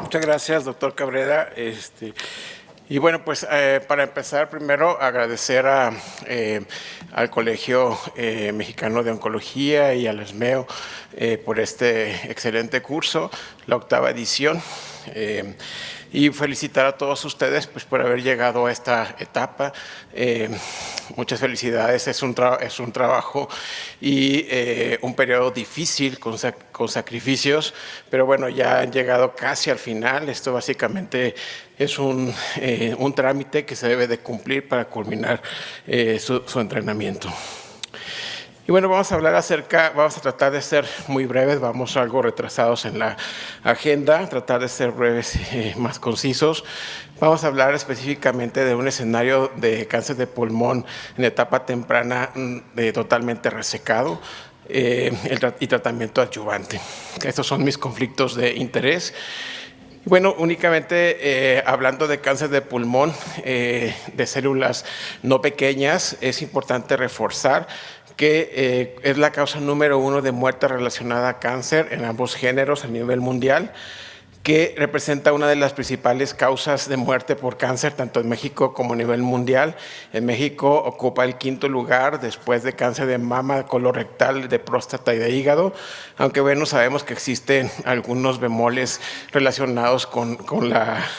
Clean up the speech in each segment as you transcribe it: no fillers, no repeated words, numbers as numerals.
Muchas gracias, doctor Cabrera. Y bueno, pues para empezar, primero agradecer al Colegio Mexicano de Oncología y al ESMEO por este excelente curso, la 8ª edición. Y felicitar a todos ustedes pues, por haber llegado a esta etapa. Muchas felicidades, es un trabajo y un periodo difícil con sacrificios, pero bueno, ya han llegado casi al final. Esto básicamente es un trámite que se debe de cumplir para culminar su entrenamiento. Y bueno, vamos a tratar de ser muy breves, vamos algo retrasados en la agenda, tratar de ser breves y más concisos. Vamos a hablar específicamente de un escenario de cáncer de pulmón en etapa temprana totalmente resecado y tratamiento adyuvante. Estos son mis conflictos de interés. Bueno, únicamente hablando de cáncer de pulmón, de células no pequeñas, es importante reforzar que es la causa número 1 de muerte relacionada a cáncer en ambos géneros a nivel mundial, que representa una de las principales causas de muerte por cáncer, tanto en México como a nivel mundial. En México ocupa el 5º lugar después de cáncer de mama, colorectal, de próstata y de hígado, aunque bueno, sabemos que existen algunos bemoles relacionados con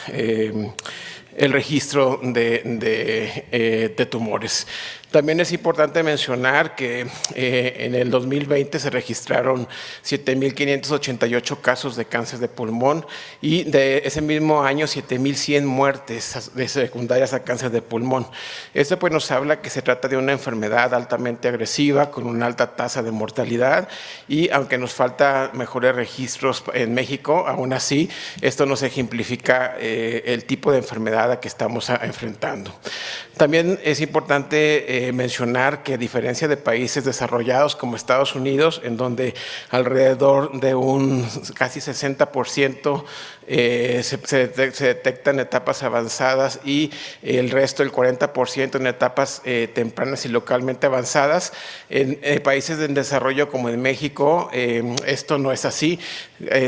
el registro de tumores. También es importante mencionar que en el 2020 se registraron 7.588 casos de cáncer de pulmón y de ese mismo año 7.100 muertes secundarias a cáncer de pulmón. Esto pues nos habla que se trata de una enfermedad altamente agresiva con una alta tasa de mortalidad y aunque nos falta mejores registros en México, aún así esto nos ejemplifica el tipo de enfermedad a que estamos enfrentando. También es importante mencionar que a diferencia de países desarrollados como Estados Unidos, en donde alrededor de un casi 60% se detecta en etapas avanzadas y el resto, el 40% en etapas tempranas y localmente avanzadas, en países en desarrollo como en México, esto no es así.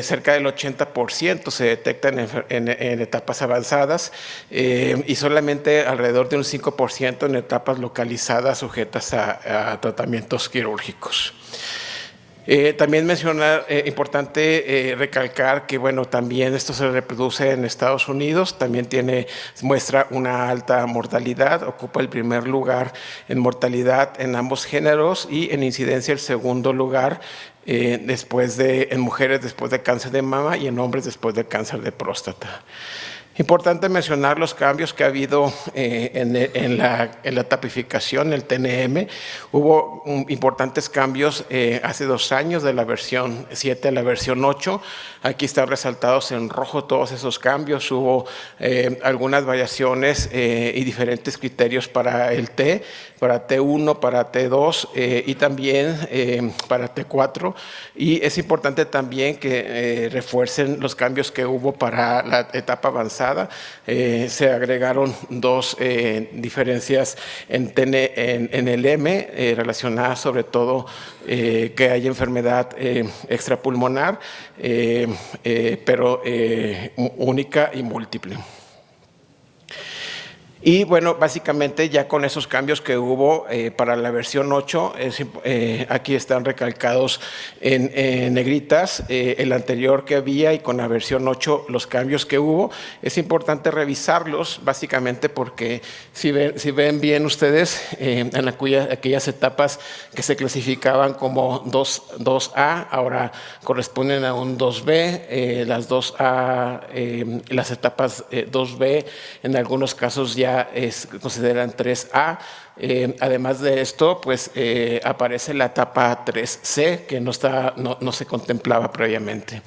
Cerca del 80% se detectan en etapas avanzadas y solamente alrededor de un 5% en etapas localizadas sujetas a tratamientos quirúrgicos. También importante recalcar que bueno, también esto se reproduce en Estados Unidos, también muestra una alta mortalidad, ocupa el primer lugar en mortalidad en ambos géneros y en incidencia el segundo lugar en mujeres después de cáncer de mama y en hombres después de cáncer de próstata. Importante mencionar los cambios que ha habido en la tipificación, el TNM. Hubo importantes cambios hace 2 años de la versión 7 a la versión 8. Aquí están resaltados en rojo todos esos cambios. Hubo algunas variaciones y diferentes criterios para el T, para T1, para T2 y también para T4. Y es importante también que refuercen los cambios que hubo para la etapa avanzada. Se agregaron 2 diferencias en el M relacionadas sobre todo que hay enfermedad extrapulmonar, pero única y múltiple. Y bueno, básicamente ya con esos cambios que hubo para la versión 8, aquí están recalcados en negritas el anterior que había y con la versión 8 los cambios que hubo. Es importante revisarlos básicamente porque si ven bien ustedes en aquellas etapas que se clasificaban como 2A, ahora corresponden a un 2B, las 2A, las etapas 2B en algunos casos ya consideran 3A. Además de esto, pues aparece la etapa 3C que no se contemplaba previamente.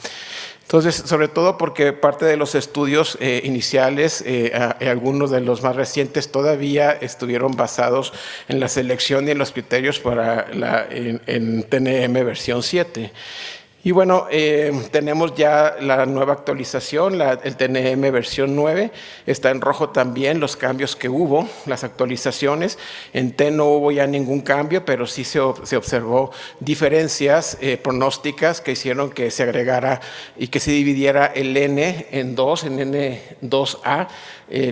Entonces, sobre todo porque parte de los estudios iniciales, algunos de los más recientes todavía estuvieron basados en la selección y en los criterios para en TNM versión 7. Y bueno, tenemos ya la nueva actualización, el TNM versión 9, está en rojo también los cambios que hubo, las actualizaciones. En T no hubo ya ningún cambio, pero sí se observó diferencias pronósticas que hicieron que se agregara y que se dividiera el N en dos, en N2A,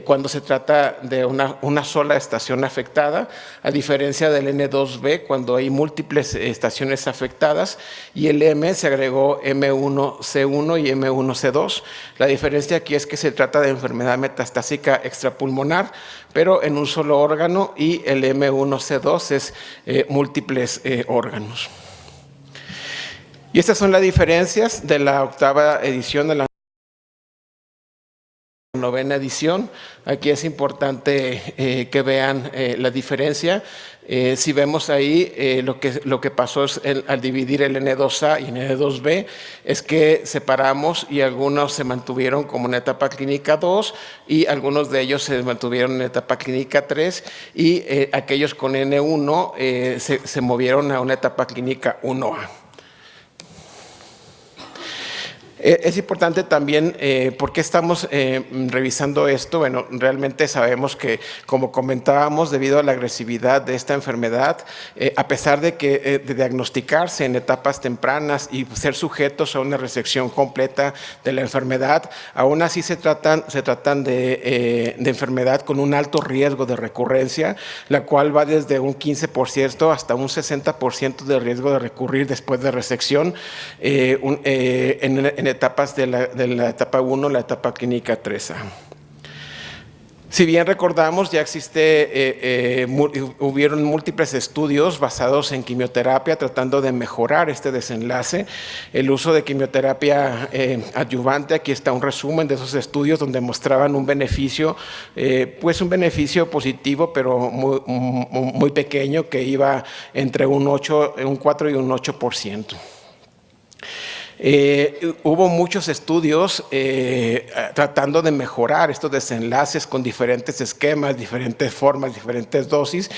cuando se trata de una sola estación afectada, a diferencia del N2B cuando hay múltiples estaciones afectadas, y el M se agregó M1C1 y M1C2. La diferencia aquí es que se trata de enfermedad metastásica extrapulmonar, pero en un solo órgano, y el M1C2 es múltiples órganos. Y estas son las diferencias de la 8ª edición de la 9ª edición. Aquí es importante que vean la diferencia. Si vemos ahí lo que pasó es al dividir el N2A y el N2B es que separamos, y algunos se mantuvieron como en etapa clínica 2 y algunos de ellos se mantuvieron en etapa clínica 3, y aquellos con N1 se movieron a una etapa clínica 1A. Es importante también, ¿por qué estamos revisando esto? Bueno, realmente sabemos que, como comentábamos, debido a la agresividad de esta enfermedad, a pesar de diagnosticarse en etapas tempranas y ser sujetos a una resección completa de la enfermedad, aún así se tratan de enfermedad con un alto riesgo de recurrencia, la cual va desde un 15% hasta un 60% de riesgo de recurrir después de resección en etapas de la etapa 1, la etapa clínica 3A. Si bien recordamos, ya hubieron múltiples estudios basados en quimioterapia tratando de mejorar este desenlace. El uso de quimioterapia adyuvante, aquí está un resumen de esos estudios donde mostraban un beneficio, pues un beneficio positivo, pero muy pequeño, que iba entre un 4 y un 8%. Hubo muchos estudios tratando de mejorar estos desenlaces con diferentes esquemas, diferentes formas, diferentes dosis.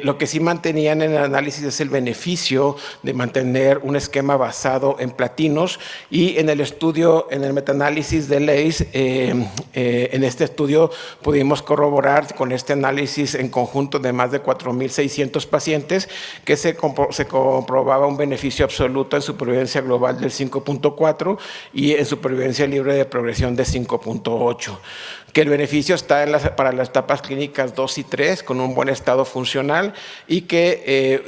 Lo que sí mantenían en el análisis es el beneficio de mantener un esquema basado en platinos, y en el estudio, en el metaanálisis de Leys, en este estudio pudimos corroborar con este análisis en conjunto de más de 4,600 pacientes que se comprobaba un beneficio absoluto en supervivencia global del 5.4 y en supervivencia libre de progresión de 5.8. Que el beneficio está para las etapas clínicas 2 y 3 con un buen estado funcional, y que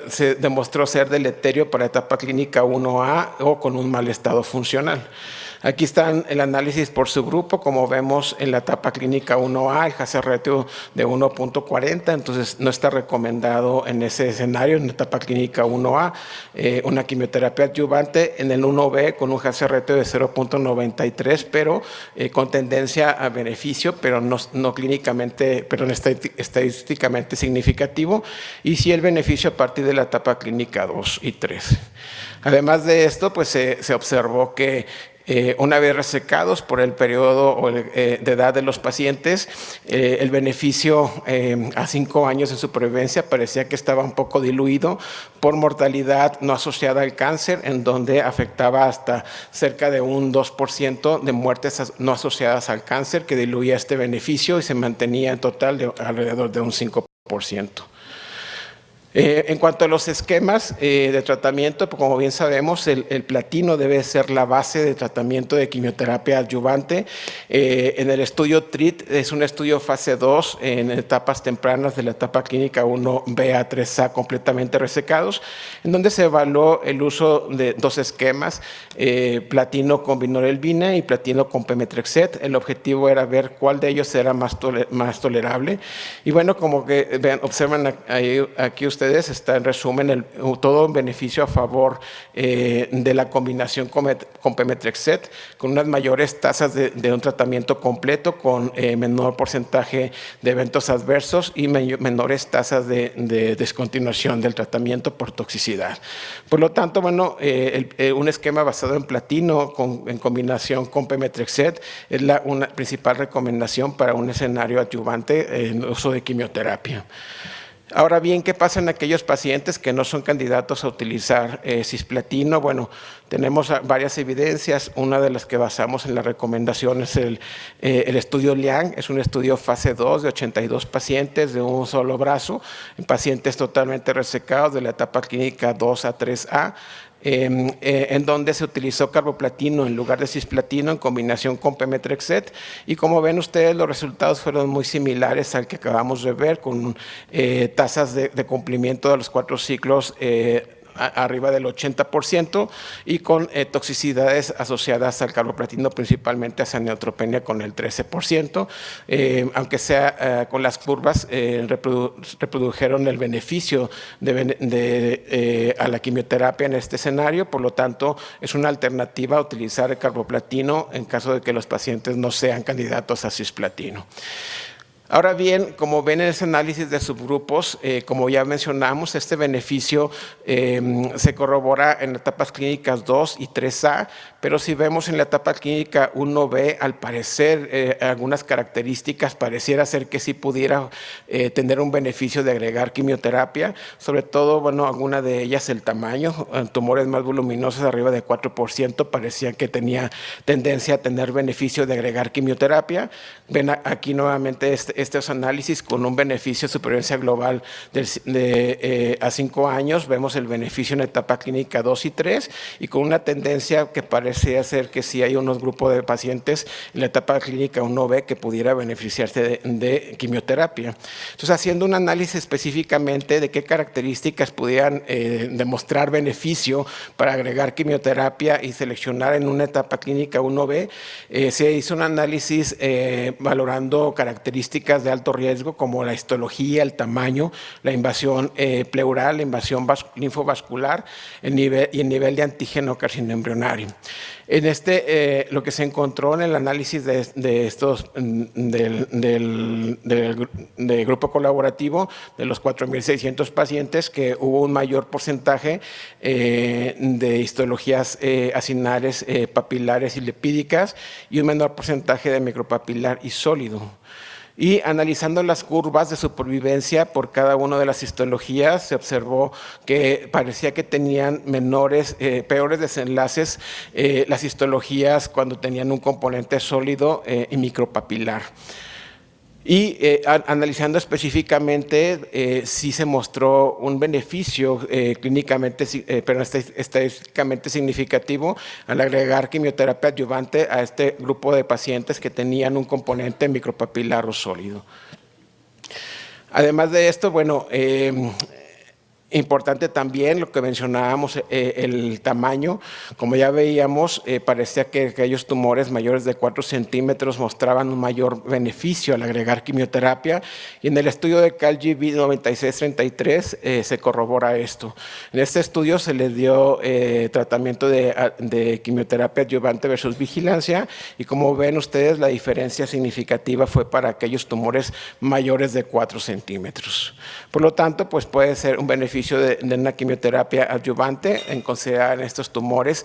se demostró ser deleterio para etapa clínica 1A o con un mal estado funcional. Aquí están el análisis por subgrupo, como vemos en la etapa clínica 1A, el hazard ratio de 1.40, entonces no está recomendado en ese escenario, en la etapa clínica 1A, una quimioterapia adyuvante. En el 1B con un hazard ratio de 0.93, pero con tendencia a beneficio, pero no clínicamente, pero estadísticamente significativo, y sí el beneficio a partir de la etapa clínica 2 y 3. Además de esto, pues se observó que una vez resecados por el periodo de edad de los pacientes, el beneficio a 5 años en supervivencia parecía que estaba un poco diluido por mortalidad no asociada al cáncer, en donde afectaba hasta cerca de un 2% de muertes no asociadas al cáncer, que diluía este beneficio y se mantenía en total de alrededor de un 5%. En cuanto a los esquemas de tratamiento, pues como bien sabemos, el platino debe ser la base de tratamiento de quimioterapia adyuvante. En el estudio TREAT es un estudio fase 2 en etapas tempranas de la etapa clínica 1B a 3A completamente resecados, en donde se evaluó el uso de 2 esquemas, platino con vinorelbina y platino con pemetrexed. El objetivo era ver cuál de ellos era más tolerable. Y bueno, como que observan aquí ustedes, está en resumen todo un beneficio a favor de la combinación con pemetrexed, con unas mayores tasas de un tratamiento completo, con menor porcentaje de eventos adversos y menores tasas de descontinuación del tratamiento por toxicidad. Por lo tanto, bueno, un esquema basado en platino en combinación con pemetrexed es una principal recomendación para un escenario adyuvante en uso de quimioterapia. Ahora bien, ¿qué pasa en aquellos pacientes que no son candidatos a utilizar cisplatino? Bueno, tenemos varias evidencias. Una de las que basamos en la recomendación es el estudio Liang. Es un estudio fase 2 de 82 pacientes de un solo brazo, en pacientes totalmente resecados de la etapa clínica 2 a 3A. En donde se utilizó carboplatino en lugar de cisplatino en combinación con pemetrexed, y como ven ustedes, los resultados fueron muy similares al que acabamos de ver, con tasas de cumplimiento de los 4 ciclos arriba del 80% y con toxicidades asociadas al carboplatino, principalmente a neutropenia con el 13%, aunque sea con las curvas reprodujeron el beneficio a la quimioterapia en este escenario. Por lo tanto, es una alternativa a utilizar el carboplatino en caso de que los pacientes no sean candidatos a cisplatino. Ahora bien, como ven en ese análisis de subgrupos, como ya mencionamos, este beneficio se corrobora en etapas clínicas 2 y 3A, pero si vemos en la etapa clínica 1B, al parecer algunas características pareciera ser que sí pudiera tener un beneficio de agregar quimioterapia, sobre todo, bueno, alguna de ellas el tamaño, tumores más voluminosos arriba de 4%, parecía que tenía tendencia a tener beneficio de agregar quimioterapia. Ven aquí nuevamente estos análisis con un beneficio de supervivencia global a 5 años, vemos el beneficio en etapa clínica 2 y 3, y con una tendencia que parece ser que sí hay unos grupos de pacientes en la etapa clínica 1B que pudiera beneficiarse de quimioterapia. Entonces, haciendo un análisis específicamente de qué características pudieran demostrar beneficio para agregar quimioterapia y seleccionar en una etapa clínica 1B, se hizo un análisis valorando características de alto riesgo como la histología, el tamaño, la invasión pleural, la invasión linfovascular y el nivel de antígeno carcinoembrionario. En lo que se encontró en el análisis de estos del grupo colaborativo de los 4.600 pacientes, que hubo un mayor porcentaje de histologías acinares, papilares y lipídicas, y un menor porcentaje de micropapilar y sólido. Y analizando las curvas de supervivencia por cada una de las histologías, se observó que parecía que tenían peores desenlaces las histologías cuando tenían un componente sólido y micropapilar. Y analizando específicamente, sí se mostró un beneficio clínicamente, pero estadísticamente significativo al agregar quimioterapia adyuvante a este grupo de pacientes que tenían un componente micropapilar o sólido. Además de esto, bueno, importante también lo que mencionábamos, el tamaño. Como ya veíamos, parecía que aquellos tumores mayores de 4 centímetros mostraban un mayor beneficio al agregar quimioterapia, y en el estudio de CALGB 9633 se corrobora esto. En este estudio se les dio tratamiento de quimioterapia adyuvante versus vigilancia, y como ven ustedes, la diferencia significativa fue para aquellos tumores mayores de 4 centímetros. Por lo tanto, pues puede ser un beneficio de una quimioterapia adyuvante en considerar estos tumores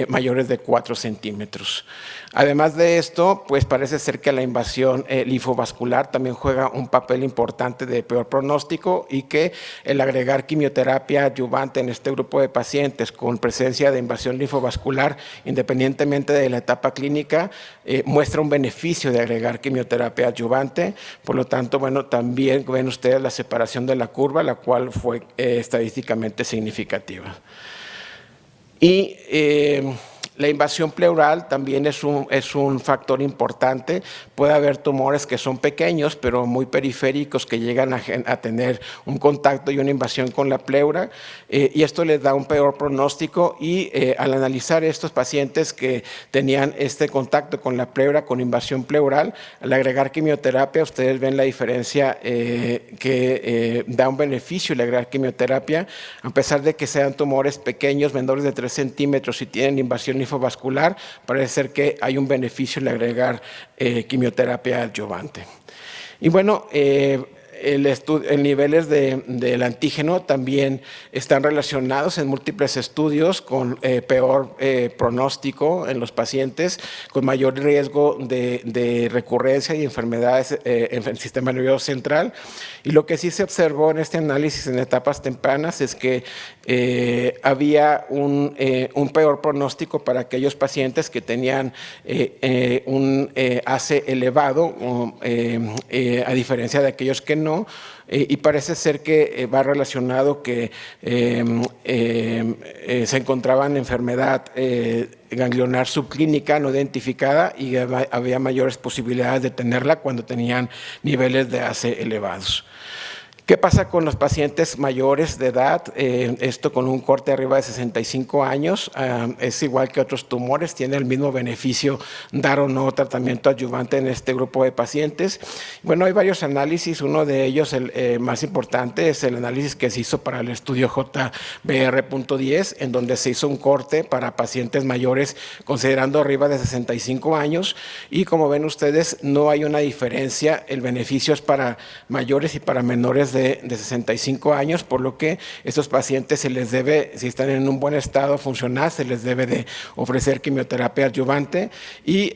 mayores de 4 centímetros. Además de esto, pues parece ser que la invasión linfovascular también juega un papel importante de peor pronóstico, y que el agregar quimioterapia adyuvante en este grupo de pacientes con presencia de invasión linfovascular, independientemente de la etapa clínica, muestra un beneficio de agregar quimioterapia adyuvante. Por lo tanto, bueno, también ven ustedes la separación de la curva, la cual fue estadísticamente significativa. Y la invasión pleural también es un factor importante. Puede haber tumores que son pequeños, pero muy periféricos, que llegan a tener un contacto y una invasión con la pleura, y esto les da un peor pronóstico. Y al analizar estos pacientes que tenían este contacto con la pleura, con invasión pleural, al agregar quimioterapia, ustedes ven la diferencia que da un beneficio el agregar quimioterapia, a pesar de que sean tumores pequeños, menores de 3 centímetros y tienen invasión linfovascular, parece ser que hay un beneficio en agregar quimioterapia adyuvante. Y bueno, niveles del antígeno también están relacionados en múltiples estudios con peor pronóstico en los pacientes, con mayor riesgo de recurrencia y enfermedades en el sistema nervioso central. Y lo que sí se observó en este análisis en etapas tempranas es que había un peor pronóstico para aquellos pacientes que tenían un ACE elevado, a diferencia de aquellos que no, y parece ser que va relacionado que se encontraban enfermedad ganglionar subclínica no identificada y había mayores posibilidades de tenerla cuando tenían niveles de ACE elevados. ¿Qué pasa con los pacientes mayores de edad? Esto con un corte arriba de 65 años, es igual que otros tumores, tiene el mismo beneficio dar o no tratamiento adyuvante en este grupo de pacientes. Bueno, hay varios análisis, uno de ellos, el más importante, es el análisis que se hizo para el estudio JBR.10, en donde se hizo un corte para pacientes mayores considerando arriba de 65 años, y como ven ustedes, no hay una diferencia, el beneficio es para mayores y para menores de 65 años, por lo que estos pacientes se les debe, si están en un buen estado funcional, se les debe de ofrecer quimioterapia adyuvante. Y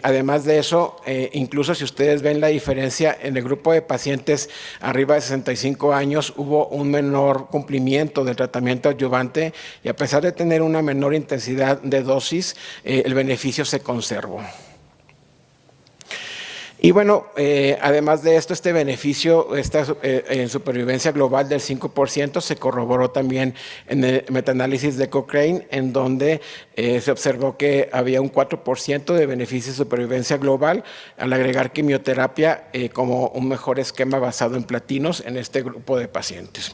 además de eso, incluso si ustedes ven la diferencia en el grupo de pacientes arriba de 65 años, hubo un menor cumplimiento del tratamiento adyuvante y a pesar de tener una menor intensidad de dosis, el beneficio se conservó. Y bueno, además de esto, este beneficio, en supervivencia global del 5%, se corroboró también en el metaanálisis de Cochrane, en donde se observó que había un 4% de beneficio de supervivencia global al agregar quimioterapia como un mejor esquema basado en platinos en este grupo de pacientes.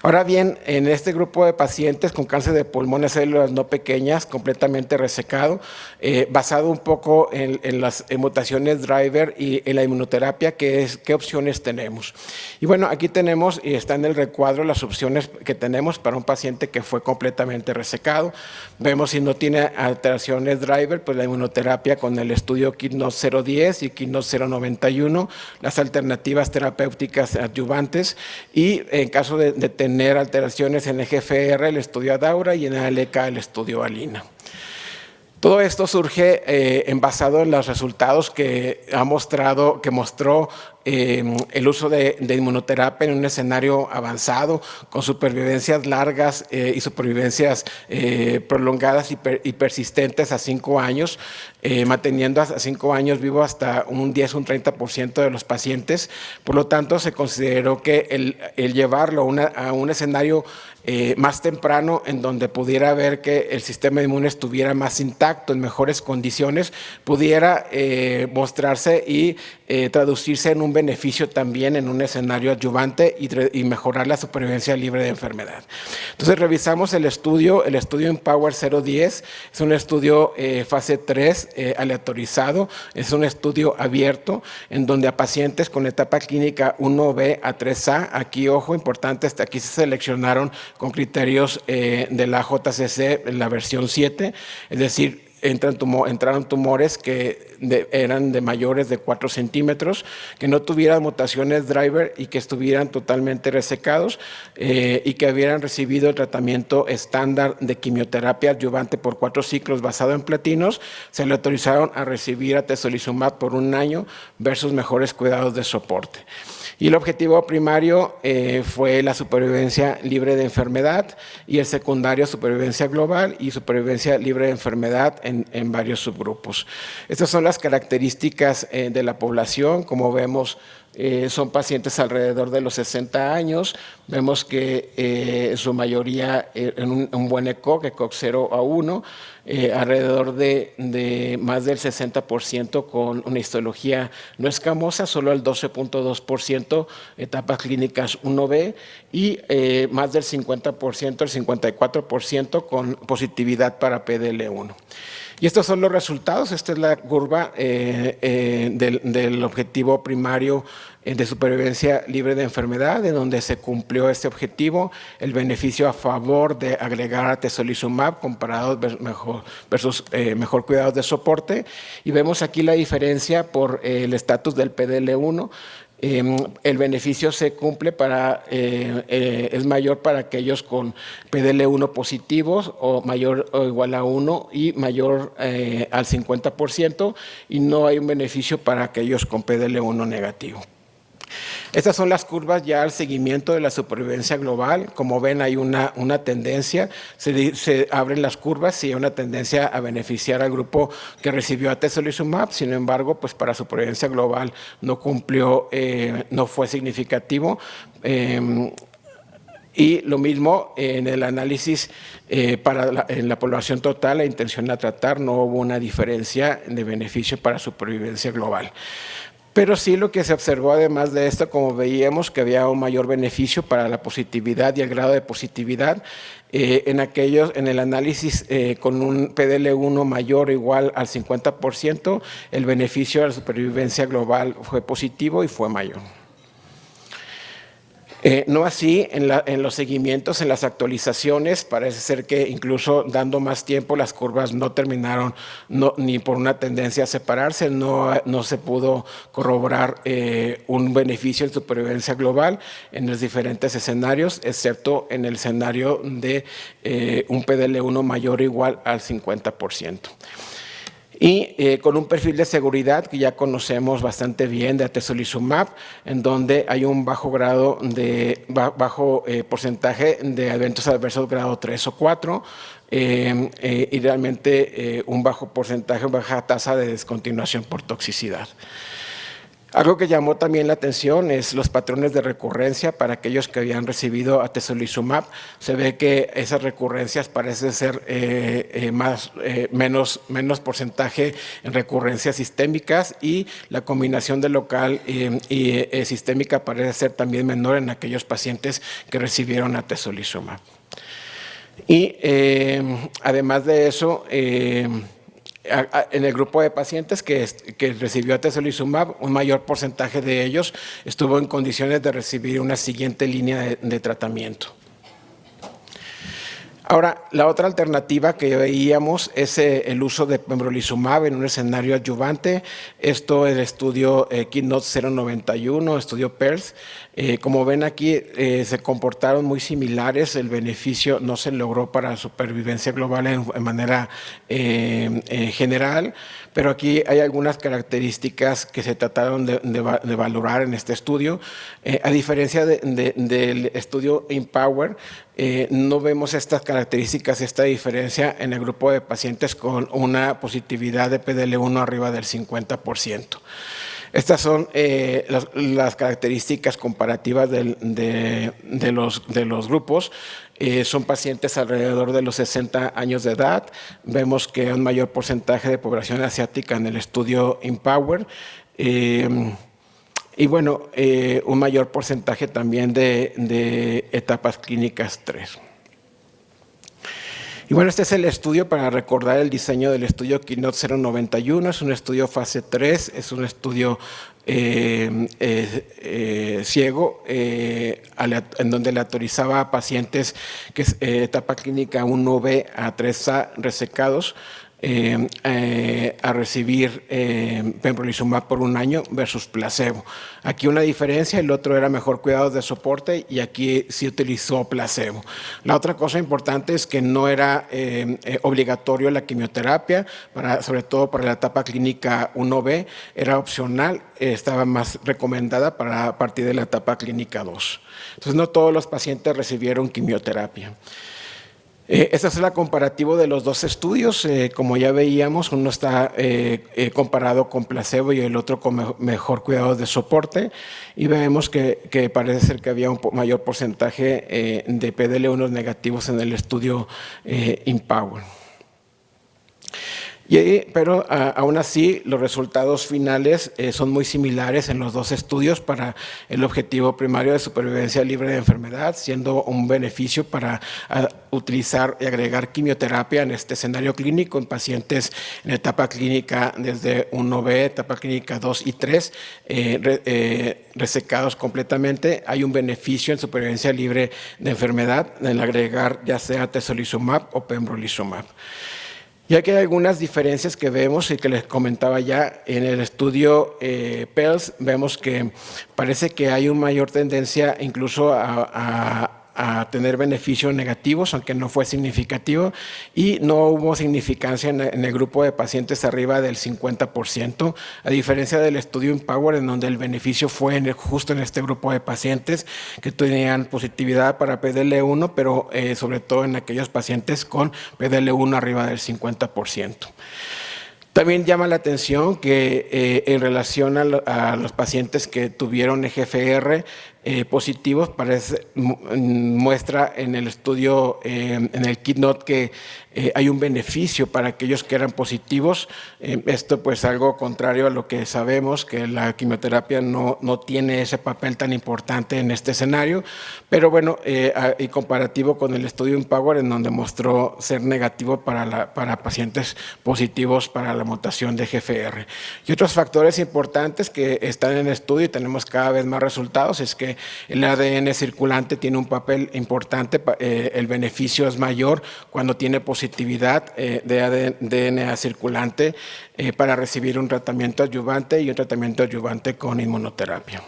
Ahora bien, en este grupo de pacientes con cáncer de pulmón de células no pequeñas, completamente resecado, basado un poco en las mutaciones driver y en la inmunoterapia, ¿qué opciones tenemos? Y bueno, aquí tenemos, y está en el recuadro, las opciones que tenemos para un paciente que fue completamente resecado. Vemos si no tiene alteraciones driver, pues la inmunoterapia con el estudio KINOT 010 y KINOT 091, las alternativas terapéuticas adyuvantes, y en caso de tener alteraciones en EGFR, el estudio ADAURA, y en ALK, el estudio ALINA. Todo esto surge basado en los resultados que mostró el uso de inmunoterapia en un escenario avanzado, con supervivencias largas y supervivencias prolongadas y persistentes a 5 años, manteniendo a 5 años vivo hasta un 10 o un 30% de los pacientes. Por lo tanto, se consideró que el llevarlo a un escenario más temprano, en donde pudiera ver que el sistema inmune estuviera más intacto, en mejores condiciones, pudiera mostrarse y traducirse en un beneficio también en un escenario adyuvante y mejorar la supervivencia libre de enfermedad. Entonces revisamos el estudio Empower 010, es un estudio fase 3 aleatorizado, es un estudio abierto en donde a pacientes con etapa clínica 1B a 3A, aquí ojo importante, aquí se seleccionaron con criterios de la JCC en la versión 7, es decir, entraron tumores que eran de mayores de 4 centímetros, que no tuvieran mutaciones driver y que estuvieran totalmente resecados y que hubieran recibido el tratamiento estándar de quimioterapia adyuvante por 4 ciclos basado en platinos. Se le autorizaron a recibir atezolizumab por 1 año versus mejores cuidados de soporte. Y el objetivo primario fue la supervivencia libre de enfermedad y el secundario supervivencia global y supervivencia libre de enfermedad en varios subgrupos. Estas son las características de la población. Como vemos, son pacientes alrededor de los 60 años. Vemos que su mayoría en un buen ECOG 0 a 1, alrededor de más del 60% con una histología no escamosa, solo el 12.2% etapas clínicas 1B y más del 50%, el 54% con positividad para PDL1. Y estos son los resultados. Esta es la curva del objetivo primario de supervivencia libre de enfermedad, en donde se cumplió este objetivo, el beneficio a favor de agregar atezolizumab comparado versus mejor cuidados de soporte. Y vemos aquí la diferencia por el estatus del PDL1. el beneficio se cumple es mayor para aquellos con PDL1 positivos o mayor o igual a 1 y mayor al 50%, y no hay un beneficio para aquellos con PDL1 negativo. Estas son las curvas ya al seguimiento de la supervivencia global. Como ven, hay una tendencia, se abren las curvas y hay una tendencia a beneficiar al grupo que recibió atezolizumab. Sin embargo, pues para supervivencia global no cumplió, no fue significativo. Y lo mismo en el análisis en la población total, la intención a tratar, no hubo una diferencia de beneficio para supervivencia global. Pero sí lo que se observó además de esto, como veíamos, que había un mayor beneficio para la positividad y el grado de positividad en el análisis con un PDL1 mayor o igual al 50%, el beneficio de la supervivencia global fue positivo y fue mayor. No así en los seguimientos, en las actualizaciones, parece ser que incluso dando más tiempo las curvas no terminaron ni por una tendencia a separarse, no se pudo corroborar un beneficio en supervivencia global en los diferentes escenarios, excepto en el escenario de un PDL1 mayor o igual al 50%. Y con un perfil de seguridad que ya conocemos bastante bien de atezolizumab, en donde hay un bajo porcentaje de eventos adversos grado 3 o 4, y realmente un bajo porcentaje, baja tasa de descontinuación por toxicidad. Algo que llamó también la atención es los patrones de recurrencia para aquellos que habían recibido atezolizumab. Se ve que esas recurrencias parecen ser menos porcentaje en recurrencias sistémicas, y la combinación de local y sistémica parece ser también menor en aquellos pacientes que recibieron atezolizumab. Y además de eso, en el grupo de pacientes que recibió atezolizumab, un mayor porcentaje de ellos estuvo en condiciones de recibir una siguiente línea de tratamiento. Ahora, la otra alternativa que veíamos es el uso de pembrolizumab en un escenario adyuvante. Esto es el estudio Keynote 091, estudio PEARLS. Como ven aquí, se comportaron muy similares. El beneficio no se logró para supervivencia global en manera general, pero aquí hay algunas características que se trataron de valorar en este estudio. A diferencia del estudio IMpower, no vemos estas características, esta diferencia en el grupo de pacientes con una positividad de PDL1 arriba del 50%. Estas son las características comparativas de los grupos. Son pacientes alrededor de los 60 años de edad. Vemos que hay un mayor porcentaje de población asiática en el estudio IMpower. Y bueno, un mayor porcentaje también de etapas clínicas 3. Y bueno, este es el estudio para recordar el diseño del estudio Keynote 091. Es un estudio fase 3, es un estudio ciego, en donde le autorizaba a pacientes que etapa clínica 1B a 3A resecados a recibir pembrolizumab por un año versus placebo. Aquí una diferencia, el otro era mejor cuidados de soporte y aquí sí utilizó placebo. La otra cosa importante es que no era obligatorio la quimioterapia, sobre todo para la etapa clínica 1B, era opcional, estaba más recomendada a partir de la etapa clínica 2. Entonces no todos los pacientes recibieron quimioterapia. Este es el comparativo de los dos estudios. Como ya veíamos, uno está comparado con placebo y el otro con mejor cuidado de soporte, y vemos que parece ser que había un mayor porcentaje de PDL1 negativos en el estudio IMpower. Pero aún así, los resultados finales son muy similares en los dos estudios para el objetivo primario de supervivencia libre de enfermedad, siendo un beneficio para utilizar y agregar quimioterapia en este escenario clínico en pacientes en etapa clínica desde 1B, etapa clínica 2 y 3, resecados completamente. Hay un beneficio en supervivencia libre de enfermedad en agregar ya sea atezolizumab o pembrolizumab. Y aquí hay algunas diferencias que vemos y que les comentaba ya en el estudio PELS. Vemos que parece que hay una mayor tendencia incluso a tener beneficios negativos, aunque no fue significativo, y no hubo significancia en el grupo de pacientes arriba del 50%, a diferencia del estudio Empower, en donde el beneficio fue justo en este grupo de pacientes que tenían positividad para PDL1, pero sobre todo en aquellos pacientes con PDL1 arriba del 50%. También llama la atención que en relación a los pacientes que tuvieron EGFR positivos, muestra en el estudio, en el KEYNOTE, que hay un beneficio para aquellos que eran positivos. Esto pues algo contrario a lo que sabemos, que la quimioterapia no tiene ese papel tan importante en este escenario, pero bueno, y comparativo con el estudio Empower, en donde mostró ser negativo para pacientes positivos para la mutación de EGFR. Y otros factores importantes que están en el estudio y tenemos cada vez más resultados es que el ADN circulante tiene un papel importante, el beneficio es mayor cuando tiene positividad de ADN circulante para recibir un tratamiento adyuvante y un tratamiento adyuvante con inmunoterapia.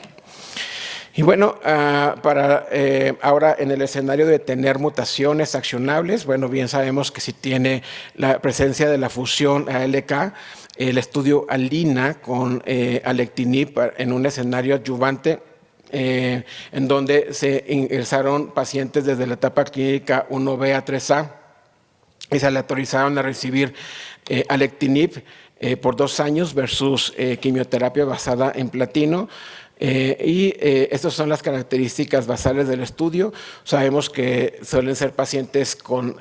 Y bueno, ahora en el escenario de tener mutaciones accionables, bueno, bien sabemos que si tiene la presencia de la fusión ALK, el estudio ALINA con alectinib en un escenario adyuvante, en donde se ingresaron pacientes desde la etapa clínica 1B a 3A y se le autorizaron a recibir alectinib por 2 años versus quimioterapia basada en platino. Estas son las características basales del estudio. Sabemos que suelen ser pacientes con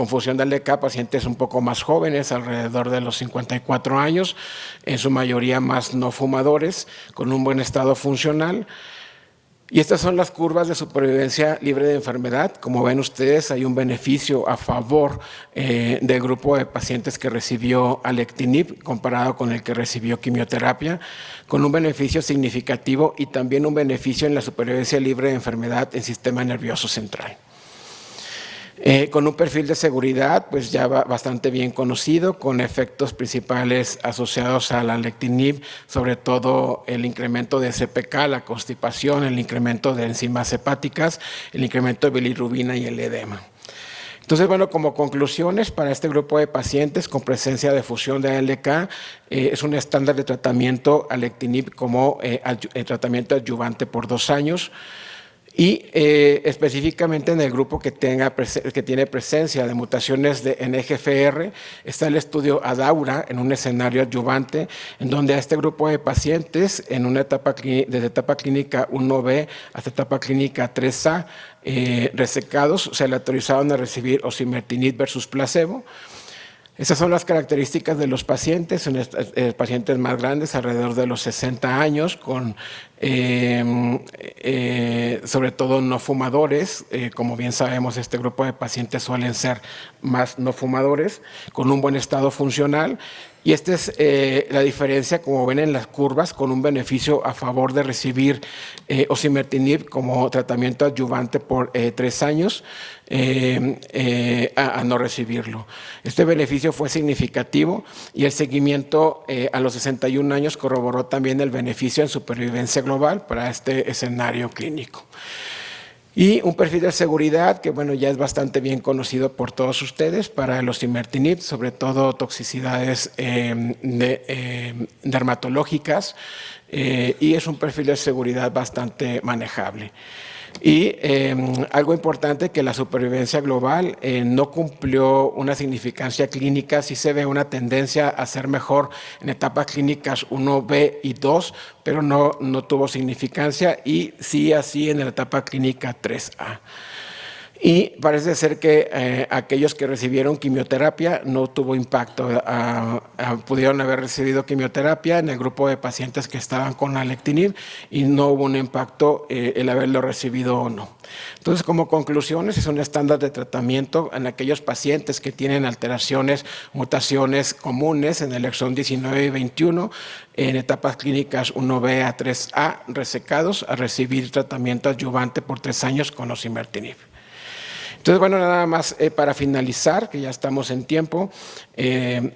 fusión de ALK, pacientes un poco más jóvenes, alrededor de los 54 años, en su mayoría más no fumadores, con un buen estado funcional. Y estas son las curvas de supervivencia libre de enfermedad. Como ven ustedes, hay un beneficio a favor del grupo de pacientes que recibió alectinib comparado con el que recibió quimioterapia, con un beneficio significativo y también un beneficio en la supervivencia libre de enfermedad en sistema nervioso central. Con un perfil de seguridad pues ya bastante bien conocido, con efectos principales asociados al alectinib, sobre todo el incremento de CPK, la constipación, el incremento de enzimas hepáticas, el incremento de bilirrubina y el edema. Entonces, bueno, como conclusiones para este grupo de pacientes con presencia de fusión de ALK, es un estándar de tratamiento alectinib como tratamiento adyuvante por 2 años. Y específicamente en el grupo que tiene presencia de mutaciones en EGFR, está el estudio ADAURA en un escenario adyuvante, en donde a este grupo de pacientes, desde etapa clínica 1B hasta etapa clínica 3A, resecados, se le autorizaron a recibir osimertinib versus placebo. Esas son las características de los pacientes, son pacientes más grandes, alrededor de los 60 años, con sobre todo no fumadores. Como bien sabemos, este grupo de pacientes suelen ser más no fumadores, con un buen estado funcional. Y esta es la diferencia, como ven en las curvas, con un beneficio a favor de recibir osimertinib como tratamiento adyuvante por 3 años a no recibirlo. Este beneficio fue significativo y el seguimiento a los 61 años corroboró también el beneficio en supervivencia global para este escenario clínico. Y un perfil de seguridad que, bueno, ya es bastante bien conocido por todos ustedes para el osimertinib, sobre todo toxicidades dermatológicas, y es un perfil de seguridad bastante manejable. Y algo importante, que la supervivencia global no cumplió una significancia clínica. Sí se ve una tendencia a ser mejor en etapas clínicas 1B y 2, pero no tuvo significancia, y sí así en la etapa clínica 3A. Y parece ser que aquellos que recibieron quimioterapia no tuvo impacto. Pudieron haber recibido quimioterapia en el grupo de pacientes que estaban con alectinib y no hubo un impacto el haberlo recibido o no. Entonces, como conclusiones, es un estándar de tratamiento en aquellos pacientes que tienen alteraciones, mutaciones comunes en el exón 19 y 21, en etapas clínicas 1B a 3A, resecados, a recibir tratamiento adyuvante por 3 años con osimertinib. Entonces, bueno, nada más para finalizar, que ya estamos en tiempo,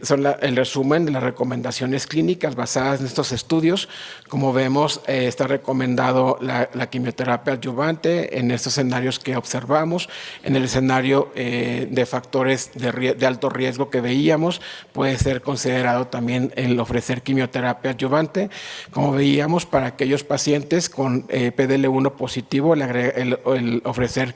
son el resumen de las recomendaciones clínicas basadas en estos estudios. Como vemos, está recomendado la quimioterapia adyuvante en estos escenarios que observamos. En el escenario de factores de alto riesgo que veíamos, puede ser considerado también el ofrecer quimioterapia adyuvante. Como veíamos, para aquellos pacientes con PDL1 positivo, el ofrecer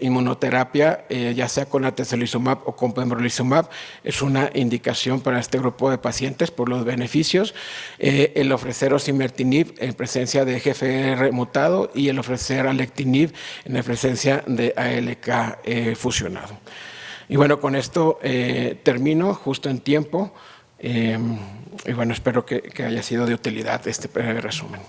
inmunoterapia, ya sea con atezolizumab o con pembrolizumab, es una indicación para este grupo de pacientes por los beneficios. El ofrecer osimertinib en presencia de EGFR mutado y el ofrecer alectinib en presencia de ALK fusionado. Y bueno, con esto termino justo en tiempo. Y bueno, espero que haya sido de utilidad este breve resumen.